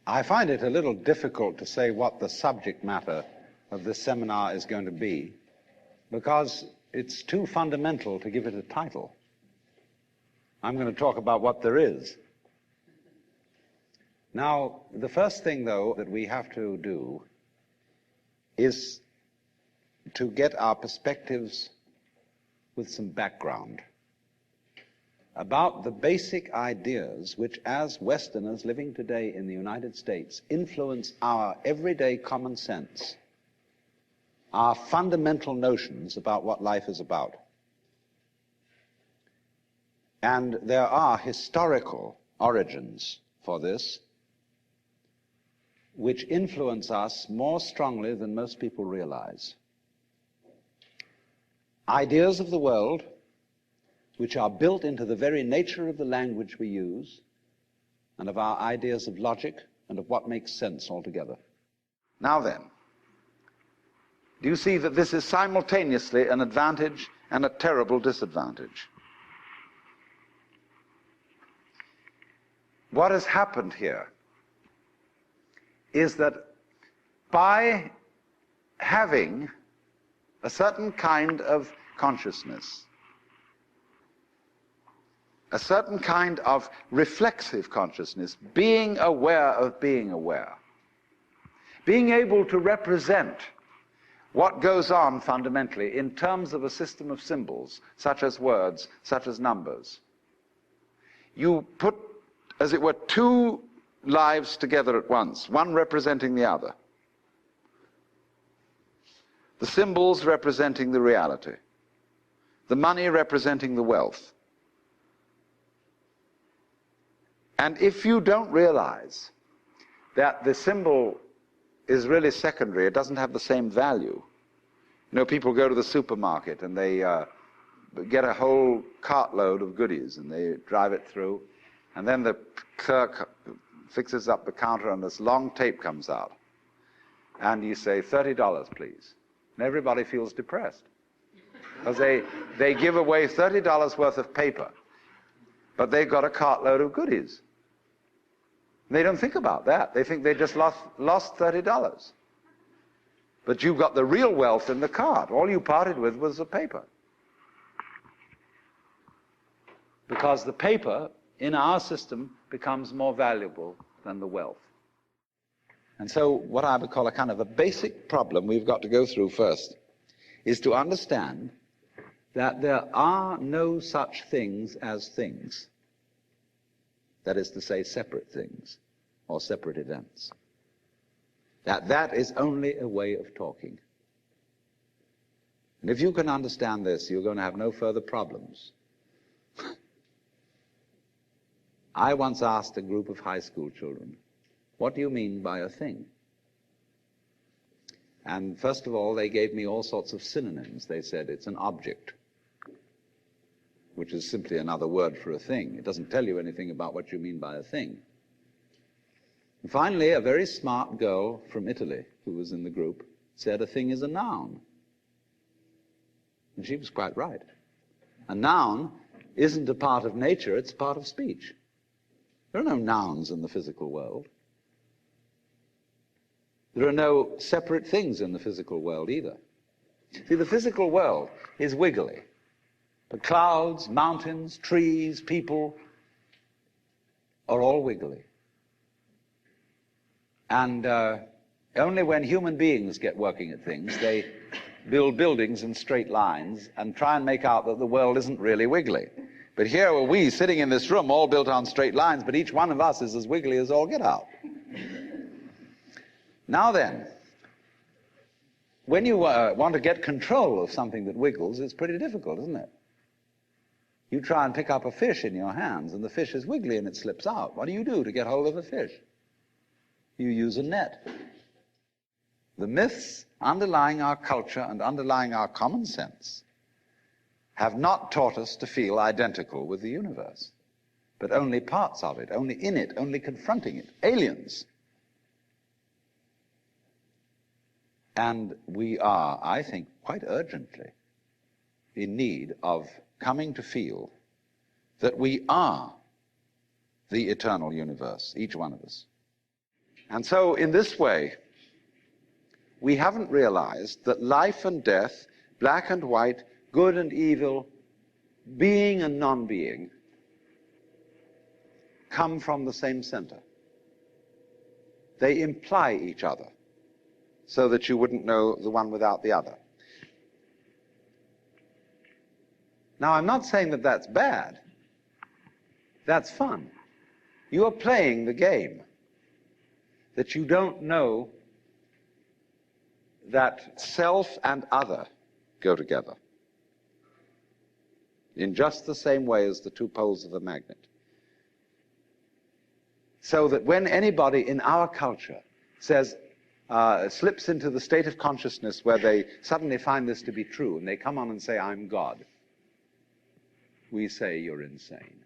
I find it a little difficult to say what the subject matter of this seminar is going to be, because it's too fundamental to give it a title. I'm going to talk about what there is. Now, the first thing, though, that we have to do is to get our perspectives with some background about the basic ideas which, as Westerners living today in the United States, influence our everyday common sense, our fundamental notions about what life is about. And there are historical origins for this which influence us more strongly than most people realize. Ideas of the world which are built into the very nature of the language we use and of our ideas of logic and of what makes sense altogether. Now then, do you see that this is simultaneously an advantage and a terrible disadvantage? What has happened here is that by having a certain kind of consciousness, a certain kind of reflexive consciousness, being aware of being aware, being able to represent what goes on fundamentally in terms of a system of symbols, such as words, such as numbers. You put, as it were, two lives together at once, one representing the other. The symbols representing the reality, the money representing the wealth. And if you don't realize that the symbol is really secondary, it doesn't have the same value. You know, people go to the supermarket and they get a whole cartload of goodies and they drive it through, and then the clerk fixes up the counter and this long tape comes out. And you say, $30, please. And everybody feels depressed, because they give away $30 worth of paper, but they've got a cartload of goodies. They don't think about that. They think they just lost $30. But you've got the real wealth in the cart. All you parted with was the paper. Because the paper in our system becomes more valuable than the wealth. And so what I would call a kind of a basic problem we've got to go through first is to understand that there are no such things as things. That is to say, separate things or separate events. That is only a way of talking. And if you can understand this, you're going to have no further problems. I once asked a group of high school children, what do you mean by a thing? And first of all, they gave me all sorts of synonyms. They said it's an object, which is simply another word for a thing. It doesn't tell you anything about what you mean by a thing. And finally, a very smart girl from Italy who was in the group said a thing is a noun. And she was quite right. A noun isn't a part of nature, it's a part of speech. There are no nouns in the physical world. There are no separate things in the physical world either. See, the physical world is wiggly. The clouds, mountains, trees, people are all wiggly. And only when human beings get working at things, they build buildings in straight lines and try and make out that the world isn't really wiggly. But here are we sitting in this room all built on straight lines, but each one of us is as wiggly as all get out. Now then, when you want to get control of something that wiggles, it's pretty difficult, isn't it? You try and pick up a fish in your hands, and the fish is wiggly and it slips out. What do you do to get hold of a fish? You use a net. The myths underlying our culture and underlying our common sense have not taught us to feel identical with the universe, but only parts of it, only in it, only confronting it, aliens. And we are, I think, quite urgently in need of coming to feel that we are the eternal universe, each one of us. And so in this way, we haven't realized that life and death, black and white, good and evil, being and non-being, come from the same center. They imply each other, so that you wouldn't know the one without the other. Now, I'm not saying that that's bad. That's fun. You are playing the game, that you don't know that self and other go together in just the same way as the two poles of a magnet. So that when anybody in our culture says, slips into the state of consciousness where they suddenly find this to be true, and they come on and say, I'm God, we say, you're insane.